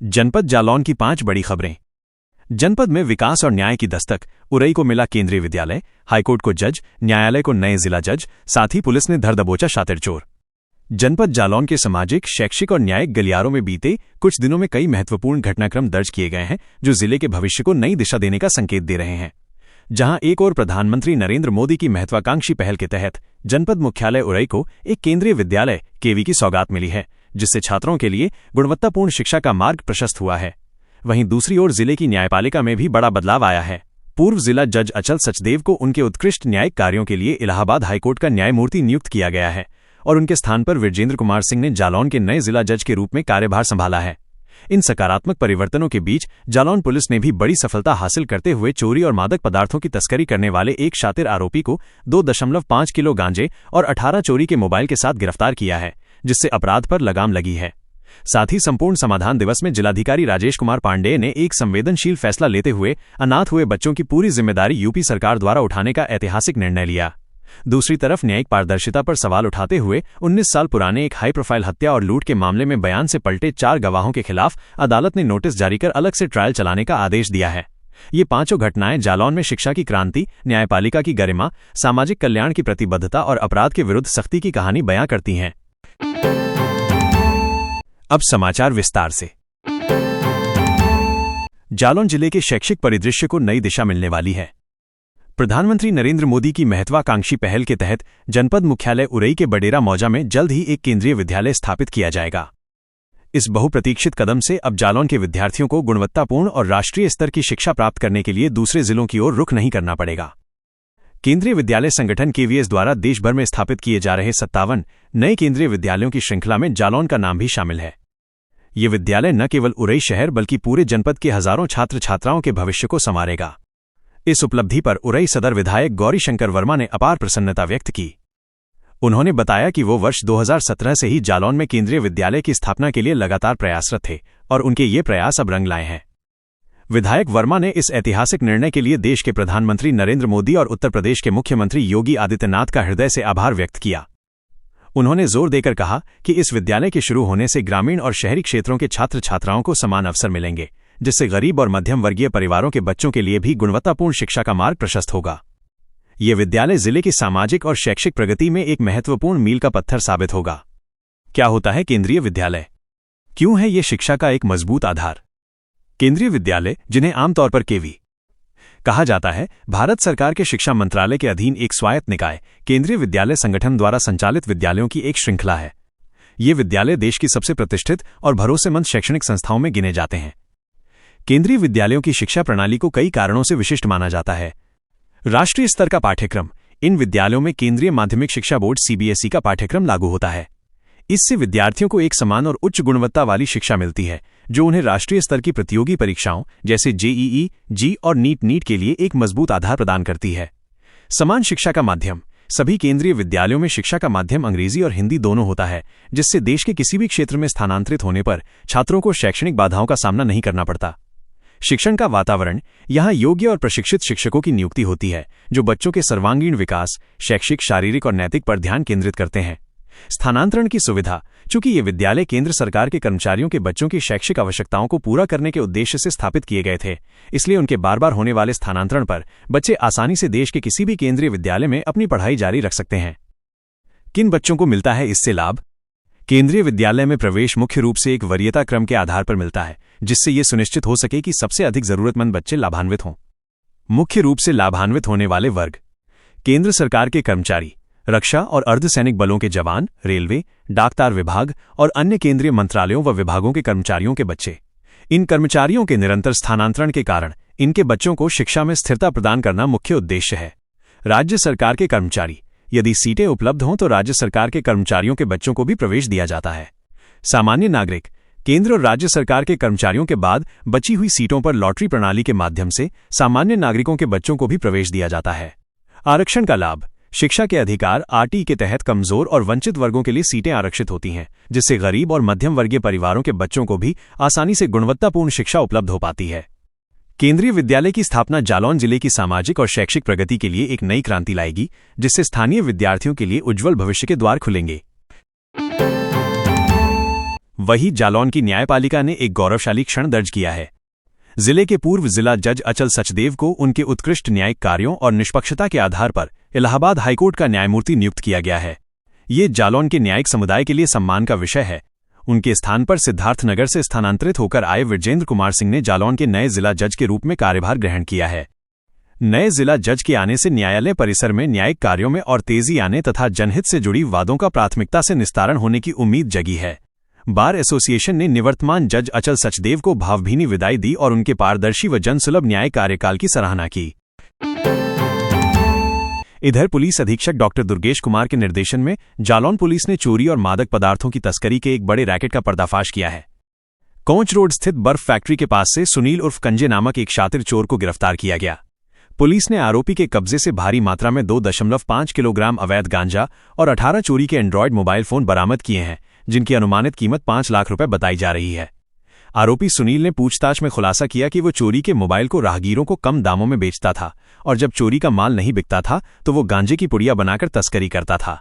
जनपद जालौन की 5 बड़ी खबरें। जनपद में विकास और न्याय की दस्तक। उरई को मिला केंद्रीय विद्यालय, हाईकोर्ट को जज, न्यायालय को नए जिला जज, साथ ही पुलिस ने धर दबोचा शातिर चोर। जनपद जालौन के सामाजिक, शैक्षिक और न्यायिक गलियारों में बीते कुछ दिनों में कई महत्वपूर्ण घटनाक्रम दर्ज किए गए हैं जो जिले के भविष्य को नई दिशा देने का संकेत दे रहे हैं। जहां एक ओर प्रधानमंत्री नरेंद्र मोदी की महत्वाकांक्षी पहल के तहत जनपद मुख्यालय उरई को एक केंद्रीय विद्यालय केवी की सौगात मिली है, जिससे छात्रों के लिए गुणवत्तापूर्ण शिक्षा का मार्ग प्रशस्त हुआ है। वहीं दूसरी ओर जिले की न्यायपालिका में भी बड़ा बदलाव आया है। पूर्व जिला जज अचल सचदेव को उनके उत्कृष्ट न्यायिक कार्यों के लिए इलाहाबाद हाईकोर्ट का न्यायमूर्ति नियुक्त किया गया है और उनके स्थान पर विजेंद्र कुमार सिंह ने जालौन के नए जिला जज के रूप में कार्यभार संभाला है। इन सकारात्मक परिवर्तनों के बीच जालौन पुलिस ने भी बड़ी सफलता हासिल करते हुए चोरी और मादक पदार्थों की तस्करी करने वाले एक शातिर आरोपी को 2.5 किलो गांजे और 18 चोरी के मोबाइल के साथ गिरफ्तार किया है, जिससे अपराध पर लगाम लगी है। साथ ही संपूर्ण समाधान दिवस में जिलाधिकारी राजेश कुमार पांडेय ने एक संवेदनशील फैसला लेते हुए अनाथ हुए बच्चों की पूरी जिम्मेदारी यूपी सरकार द्वारा उठाने का ऐतिहासिक निर्णय लिया। दूसरी तरफ न्यायिक पारदर्शिता पर सवाल उठाते हुए 19 साल पुराने एक हाई प्रोफाइल हत्या और लूट के मामले में बयान से पलटे 4 गवाहों के खिलाफ अदालत ने नोटिस जारी कर अलग से ट्रायल चलाने का आदेश दिया है। ये पांचों घटनाएं जालौन में शिक्षा की क्रांति, न्यायपालिका की गरिमा, सामाजिक कल्याण की प्रतिबद्धता और अपराध के विरुद्ध सख्ती की कहानी बयां करती हैं। अब समाचार विस्तार से। जालौन जिले के शैक्षिक परिदृश्य को नई दिशा मिलने वाली है। प्रधानमंत्री नरेंद्र मोदी की महत्वाकांक्षी पहल के तहत जनपद मुख्यालय उरई के बडेरा मौजा में जल्द ही एक केंद्रीय विद्यालय स्थापित किया जाएगा। इस बहुप्रतीक्षित कदम से अब जालौन के विद्यार्थियों को गुणवत्तापूर्ण और राष्ट्रीय स्तर की शिक्षा प्राप्त करने के लिए दूसरे जिलों की ओर रुख नहीं करना पड़ेगा। केंद्रीय विद्यालय संगठन केवीएस द्वारा देश भर में स्थापित किए जा रहे 57 नए केंद्रीय विद्यालयों की श्रृंखला में जालौन का नाम भी शामिल है। ये विद्यालय न केवल उरई शहर बल्कि पूरे जनपद के हजारों छात्र छात्राओं के भविष्य को संवारेगा। इस उपलब्धि पर उरई सदर विधायक गौरी शंकर वर्मा ने अपार प्रसन्नता व्यक्त की। उन्होंने बताया कि वो वर्ष 2017 से ही जालौन में केंद्रीय विद्यालय की स्थापना के लिए लगातार प्रयासरत थे और उनके ये प्रयास अब रंग लाए हैं। विधायक वर्मा ने इस ऐतिहासिक निर्णय के लिए देश के प्रधानमंत्री नरेंद्र मोदी और उत्तर प्रदेश के मुख्यमंत्री योगी आदित्यनाथ का हृदय से आभार व्यक्त किया। उन्होंने जोर देकर कहा कि इस विद्यालय के शुरू होने से ग्रामीण और शहरी क्षेत्रों के छात्र छात्राओं को समान अवसर मिलेंगे, जिससे गरीब और मध्यम वर्गीय परिवारों के बच्चों के लिए भी गुणवत्तापूर्ण शिक्षा का मार्ग प्रशस्त होगा। ये विद्यालय जिले की सामाजिक और शैक्षिक प्रगति में एक महत्वपूर्ण मील का पत्थर साबित होगा। क्या होता है केंद्रीय विद्यालय? क्यों है ये शिक्षा का एक मजबूत आधार? केंद्रीय विद्यालय, जिन्हें आमतौर पर केवी कहा जाता है, भारत सरकार के शिक्षा मंत्रालय के अधीन एक स्वायत्त निकाय केंद्रीय विद्यालय संगठन द्वारा संचालित विद्यालयों की एक श्रृंखला है। ये विद्यालय देश की सबसे प्रतिष्ठित और भरोसेमंद शैक्षणिक संस्थाओं में गिने जाते हैं। केंद्रीय विद्यालयों की शिक्षा प्रणाली को कई कारणों से विशिष्ट माना जाता है। राष्ट्रीय स्तर का पाठ्यक्रम। इन विद्यालयों में केंद्रीय माध्यमिक शिक्षा बोर्ड सीबीएसई का पाठ्यक्रम लागू होता है। इससे विद्यार्थियों को एक समान और उच्च गुणवत्ता वाली शिक्षा मिलती है, जो उन्हें राष्ट्रीय स्तर की प्रतियोगी परीक्षाओं जैसे जेईई, जी और नीट के लिए एक मजबूत आधार प्रदान करती है। समान शिक्षा का माध्यम। सभी केंद्रीय विद्यालयों में शिक्षा का माध्यम अंग्रेजी और हिंदी दोनों होता है, जिससे देश के किसी भी क्षेत्र में स्थानांतरित होने पर छात्रों को शैक्षणिक बाधाओं का सामना नहीं करना पड़ता। शिक्षण का वातावरण। यहाँ योग्य और प्रशिक्षित शिक्षकों की नियुक्ति होती है, जो बच्चों के सर्वांगीण विकास, शैक्षिक, शारीरिक और नैतिक पर ध्यान केंद्रित करते हैं। स्थानांतरण की सुविधा। चूंकि ये विद्यालय केंद्र सरकार के कर्मचारियों के बच्चों की शैक्षिक आवश्यकताओं को पूरा करने के उद्देश्य से स्थापित किए गए थे, इसलिए उनके बार बार होने वाले स्थानांतरण पर बच्चे आसानी से देश के किसी भी केंद्रीय विद्यालय में अपनी पढ़ाई जारी रख सकते हैं। किन बच्चों को मिलता है इससे लाभ? केंद्रीय विद्यालय में प्रवेश मुख्य रूप से एक वरीयता क्रम के आधार पर मिलता है, जिससे ये सुनिश्चित हो सके कि सबसे अधिक जरूरतमंद बच्चे लाभान्वित हों। मुख्य रूप से लाभान्वित होने वाले वर्ग: केंद्र सरकार के कर्मचारी, रक्षा और अर्धसैनिक बलों के जवान, रेलवे, डाकतार विभाग और अन्य केंद्रीय मंत्रालयों व विभागों के कर्मचारियों के बच्चे। इन कर्मचारियों के निरंतर स्थानांतरण के कारण इनके बच्चों को शिक्षा में स्थिरता प्रदान करना मुख्य उद्देश्य है। राज्य सरकार के कर्मचारी। यदि सीटें उपलब्ध हों तो राज्य सरकार के कर्मचारियों के बच्चों को भी प्रवेश दिया जाता है। सामान्य नागरिक। केंद्र और राज्य सरकार के कर्मचारियों के बाद बची हुई सीटों पर लॉटरी प्रणाली के माध्यम से सामान्य नागरिकों के बच्चों को भी प्रवेश दिया जाता है। आरक्षण का लाभ। शिक्षा के अधिकार आरटी के तहत कमजोर और वंचित वर्गों के लिए सीटें आरक्षित होती हैं, जिससे गरीब और मध्यम वर्गीय परिवारों के बच्चों को भी आसानी से गुणवत्तापूर्ण शिक्षा उपलब्ध हो पाती है। केंद्रीय विद्यालय की स्थापना जालौन जिले की सामाजिक और शैक्षिक प्रगति के लिए एक नई क्रांति लाएगी, जिससे स्थानीय विद्यार्थियों के लिए उज्जवल भविष्य के द्वार खुलेंगे। वहीं जालौन की न्यायपालिका ने एक गौरवशाली क्षण दर्ज किया है। जिले के पूर्व जिला जज अचल सचदेव को उनके उत्कृष्ट न्यायिक कार्यों और निष्पक्षता के आधार पर इलाहाबाद हाईकोर्ट का न्यायमूर्ति नियुक्त किया गया है। ये जालौन के न्यायिक समुदाय के लिए सम्मान का विषय है। उनके स्थान पर सिद्धार्थनगर से स्थानांतरित होकर आए विजेंद्र कुमार सिंह ने जालौन के नए जिला जज के रूप में कार्यभार ग्रहण किया है। नए जिला जज के आने से न्यायालय परिसर में न्यायिक कार्यों में और तेजी आने तथा जनहित से जुड़ी वादों का प्राथमिकता से निस्तारण होने की उम्मीद जगी है। बार एसोसिएशन ने निवर्तमान जज अचल सचदेव को भावभीनी विदाई दी और उनके पारदर्शी व जनसुलभ न्याय कार्यकाल की सराहना की। इधर पुलिस अधीक्षक डॉक्टर दुर्गेश कुमार के निर्देशन में जालौन पुलिस ने चोरी और मादक पदार्थों की तस्करी के एक बड़े रैकेट का पर्दाफाश किया है। कोंच रोड स्थित बर्फ फैक्ट्री के पास से सुनील उर्फ कंजे नामक एक शातिर चोर को गिरफ्तार किया गया। पुलिस ने आरोपी के कब्जे से भारी मात्रा में 2.5 किलोग्राम अवैध गांजा और 18 चोरी के एंड्रॉयड मोबाइल फोन बरामद किए हैं, जिनकी अनुमानित कीमत 5 लाख रुपए बताई जा रही है। आरोपी सुनील ने पूछताछ में खुलासा किया कि वो चोरी के मोबाइल को राहगीरों को कम दामों में बेचता था और जब चोरी का माल नहीं बिकता था तो वो गांजे की पुड़िया बनाकर तस्करी करता था।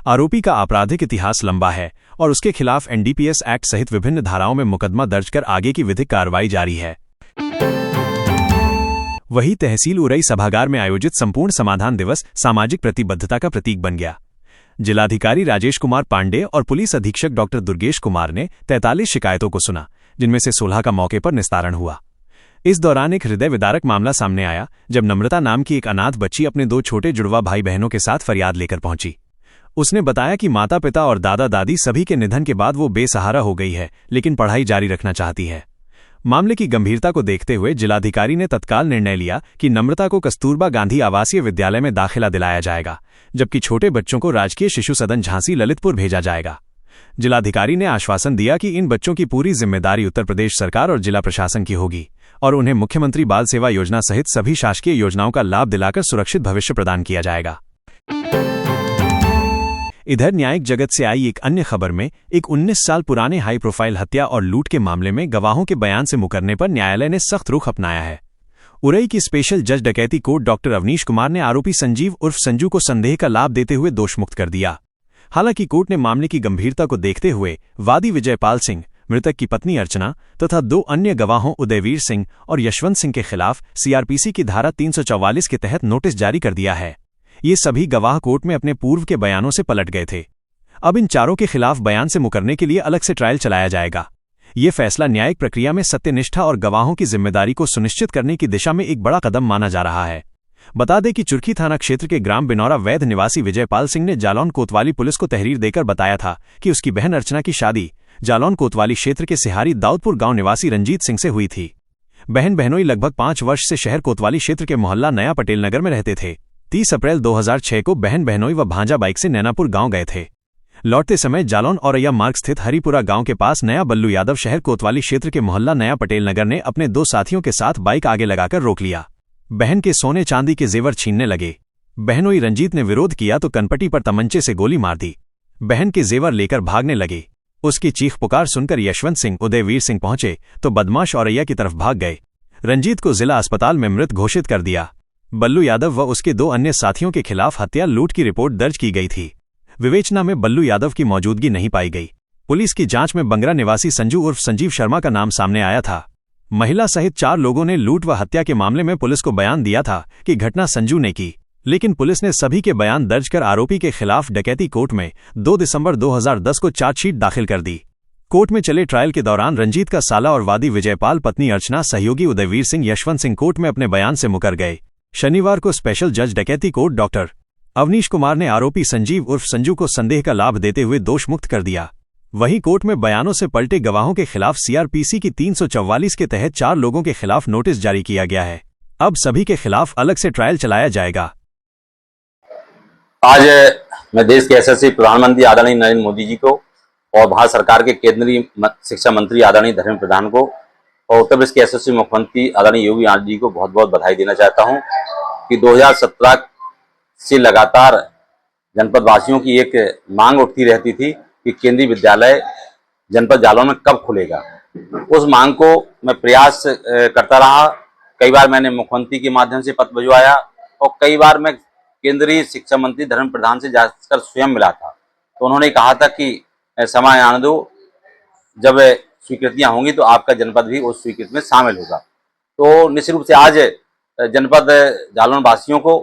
आरोपी का आपराधिक इतिहास लंबा है और उसके खिलाफ एनडीपीएस एक्ट सहित विभिन्न धाराओं में मुकदमा दर्ज कर आगे की विधिक कार्रवाई जारी है। वहीं तहसील उरई सभागार में आयोजित संपूर्ण समाधान दिवस सामाजिक प्रतिबद्धता का प्रतीक बन गया। जिलाधिकारी राजेश कुमार पांडे और पुलिस अधीक्षक डॉक्टर दुर्गेश कुमार ने 43 शिकायतों को सुना, जिनमें से 16 का मौके पर निस्तारण हुआ। इस दौरान एक हृदय विदारक मामला सामने आया जब नम्रता नाम की एक अनाथ बच्ची अपने 2 छोटे जुड़वा भाई बहनों के साथ फरियाद लेकर पहुंची। उसने बताया कि माता पिता और दादा दादी सभी के निधन के बाद वो बेसहारा हो गई है, लेकिन पढ़ाई जारी रखना चाहती है। मामले की गंभीरता को देखते हुए जिलाधिकारी ने तत्काल निर्णय लिया कि नम्रता को कस्तूरबा गांधी आवासीय विद्यालय में दाखिला दिलाया जाएगा, जबकि छोटे बच्चों को राजकीय शिशु सदन झांसी ललितपुर भेजा जाएगा। जिलाधिकारी ने आश्वासन दिया कि इन बच्चों की पूरी जिम्मेदारी उत्तर प्रदेश सरकार और जिला प्रशासन की होगी और उन्हें मुख्यमंत्री बाल सेवा योजना सहित सभी शासकीय योजनाओं का लाभ दिलाकर सुरक्षित भविष्य प्रदान किया जाएगा। इधर न्यायिक जगत से आई एक अन्य खबर में एक 19 साल पुराने हाई प्रोफाइल हत्या और लूट के मामले में गवाहों के बयान से मुकरने पर न्यायालय ने सख्त रुख अपनाया है। उरई की स्पेशल जज डकैती कोर्ट डॉक्टर अवनीश कुमार ने आरोपी संजीव उर्फ संजू को संदेह का लाभ देते हुए दोषमुक्त कर दिया। हालांकि कोर्ट ने मामले की गंभीरता को देखते हुए वादी विजयपाल सिंह, मृतक की पत्नी अर्चना तथा 2 अन्य गवाहों उदयवीर सिंह और यशवंत सिंह के खिलाफ सीआरपीसी की धारा 344 के तहत नोटिस जारी कर दिया है। ये सभी गवाह कोर्ट में अपने पूर्व के बयानों से पलट गए थे। अब इन चारों के खिलाफ बयान से मुकरने के लिए अलग से ट्रायल चलाया जाएगा। ये फैसला न्यायिक प्रक्रिया में सत्यनिष्ठा और गवाहों की जिम्मेदारी को सुनिश्चित करने की दिशा में एक बड़ा कदम माना जा रहा है। बता दें कि चुरखी थाना क्षेत्र के ग्राम बिनौरा वैध निवासी विजयपाल सिंह ने जालौन कोतवाली पुलिस को तहरीर देकर बताया था कि उसकी बहन अर्चना की शादी जालौन कोतवाली क्षेत्र के सिहारी दाऊदपुर गांव निवासी रंजीत सिंह से हुई थी। बहन बहनोई लगभग 5 वर्ष से शहर कोतवाली क्षेत्र के मोहल्ला नया पटेल नगर में रहते थे। 30 अप्रैल 2006 को बहन बहनोई व भांजा बाइक से नैनापुर गांव गए थे। लौटते समय जालौन औरैया मार्ग स्थित हरिपुरा गांव के पास नया बल्लू यादव शहर कोतवाली क्षेत्र के मोहल्ला नया पटेल नगर ने अपने 2 साथियों के साथ बाइक आगे लगाकर रोक लिया। बहन के सोने चांदी के जेवर छीनने लगे। बहनोई रंजीत ने विरोध किया तो कनपटी पर तमंचे से गोली मार दी। बहन के जेवर लेकर भागने लगे। उसकी चीख पुकार सुनकर यशवंत सिंह, उदयवीर सिंह पहुंचे तो बदमाश औरैया की तरफ भाग गए। रंजीत को जिला अस्पताल में मृत घोषित कर दिया। बल्लू यादव व उसके 2 अन्य साथियों के खिलाफ हत्या लूट की रिपोर्ट दर्ज की गई थी। विवेचना में बल्लू यादव की मौजूदगी नहीं पाई गई। पुलिस की जांच में बंगरा निवासी संजू उर्फ संजीव शर्मा का नाम सामने आया था। महिला सहित 4 लोगों ने लूट व हत्या के मामले में पुलिस को बयान दिया था कि घटना संजू ने की, लेकिन पुलिस ने सभी के बयान दर्ज कर आरोपी के खिलाफ डकैती कोर्ट में 2 दिसंबर 2010 को चार्जशीट दाखिल कर दी। कोर्ट में चले ट्रायल के दौरान रंजीत का साला और वादी विजयपाल, पत्नी अर्चना, सहयोगी उदयवीर सिंह, यशवंत सिंह कोर्ट में अपने बयान से मुकर गए। शनिवार को स्पेशल जज डकैती कोर्ट डॉक्टर अवनीश कुमार ने आरोपी संजीव उर्फ संजू को संदेह का लाभ देते हुए दोषमुक्त कर दिया। वहीं कोर्ट में बयानों से पलटे गवाहों के खिलाफ सीआरपीसी की 344 के तहत 4 लोगों के खिलाफ नोटिस जारी किया गया है। अब सभी के खिलाफ अलग से ट्रायल चलाया जाएगा। आज मैं देश के यशस्वी प्रधानमंत्री आदरणीय नरेंद्र मोदी जी को और भारत सरकार के केंद्रीय शिक्षा मंत्री आदरणीय धर्मेंद्र प्रधान को और उत्तर प्रदेश के यशस्वी मुख्यमंत्री आदरणीय योगी आदित्यनाथ जी को बहुत बहुत बधाई देना चाहता हूं कि 2017 से लगातार जनपद वासियों की एक मांग उठती रहती थी कि केंद्रीय विद्यालय जनपद जालौन में कब खुलेगा। उस मांग को मैं प्रयास करता रहा। कई बार मैंने मुख्यमंत्री के माध्यम से पत्र भिजवाया और कई बार मैं केंद्रीय शिक्षा मंत्री धर्मेंद्र प्रधान से जाकर स्वयं मिला था, तो उन्होंने कहा था कि समय आने दो, जब स्वीकृतियां होंगी तो आपका जनपद भी उस स्वीकृति में शामिल होगा। तो निश्चित रूप से आज जनपद जालौन वासियों को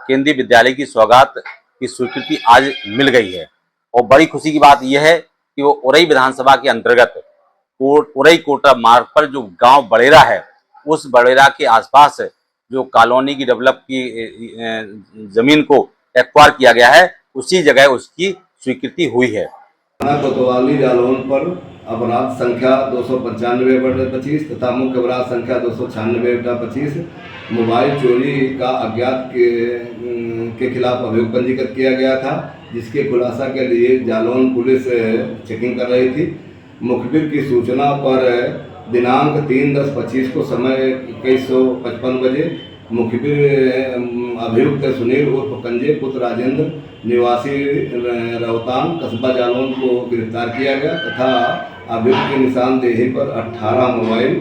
केंद्रीय विद्यालय की सौगात की स्वीकृति आज मिल गई है और बड़ी खुशी की बात यह है कि वो उरई विधानसभा के अंतर्गत उरई कोटा मार्ग पर जो गांव बड़ेरा है, उस बड़ेरा के आसपास जो कॉलोनी की डेवलप की जमीन को एक्वायर किया गया है, उसी जगह उसकी स्वीकृति हुई है। थाना कोतवाली जालौन पर अपराध संख्या 295/25 तथा मुख्य अपराध संख्या 296/25 मोबाइल चोरी का अज्ञात के खिलाफ अभियोग पंजीकृत किया गया था, जिसके खुलासा के लिए जालौन पुलिस चेकिंग कर रही थी। मुखबिर की सूचना पर दिनांक 3/10/25 को समय 21:55 बजे मुखबिर अभियुक्त सुनील उर्फ कंजे पुत्र राजेंद्र निवासी रोहतान कस्बा जालौन को गिरफ्तार किया गया तथा अभियुक्त की निशानदेही पर 18 मोबाइल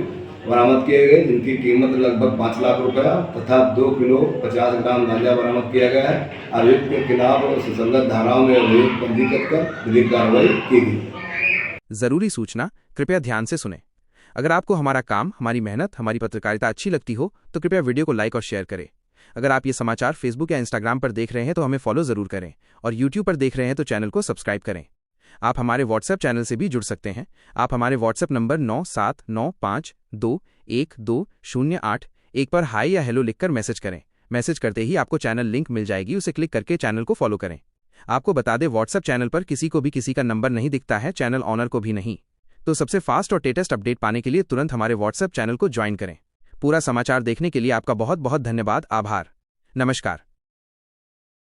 बरामद किए गए, जिनकी कीमत लगभग 5 लाख रुपया तथा 2 किलो 50 ग्राम गांजा बरामद किया गया है। अभियुक्त के खिलाफ सुसंगत धाराओं में अभियोग पंजीकृत कर विधिक कार्रवाई की गई। जरूरी सूचना, कृपया ध्यान से सुनें। अगर आपको हमारा काम, हमारी मेहनत, हमारी पत्रकारिता अच्छी लगती हो तो कृपया वीडियो को लाइक और शेयर करें। अगर आप ये समाचार फेसबुक या इंस्टाग्राम पर देख रहे हैं तो हमें फॉलो जरूर करें और यूट्यूब पर देख रहे हैं तो चैनल को सब्सक्राइब करें। आप हमारे व्हाट्सएप चैनल से भी जुड़ सकते हैं। आप हमारे व्हाट्सएप नंबर 9795212008 पर हाई या हेलो लिखकर मैसेज करें। मैसेज करते ही आपको चैनल लिंक मिल जाएगी, उसे क्लिक करके चैनल को फॉलो करें। आपको बता दें, व्हाट्सएप चैनल पर किसी को भी किसी का नंबर नहीं दिखता है, चैनल ऑनर को भी नहीं। तो सबसे फास्ट और लेटेस्ट अपडेट पाने के लिए तुरंत हमारे व्हाट्सएप चैनल को ज्वाइन करें। पूरा समाचार देखने के लिए आपका बहुत बहुत धन्यवाद। आभार। नमस्कार।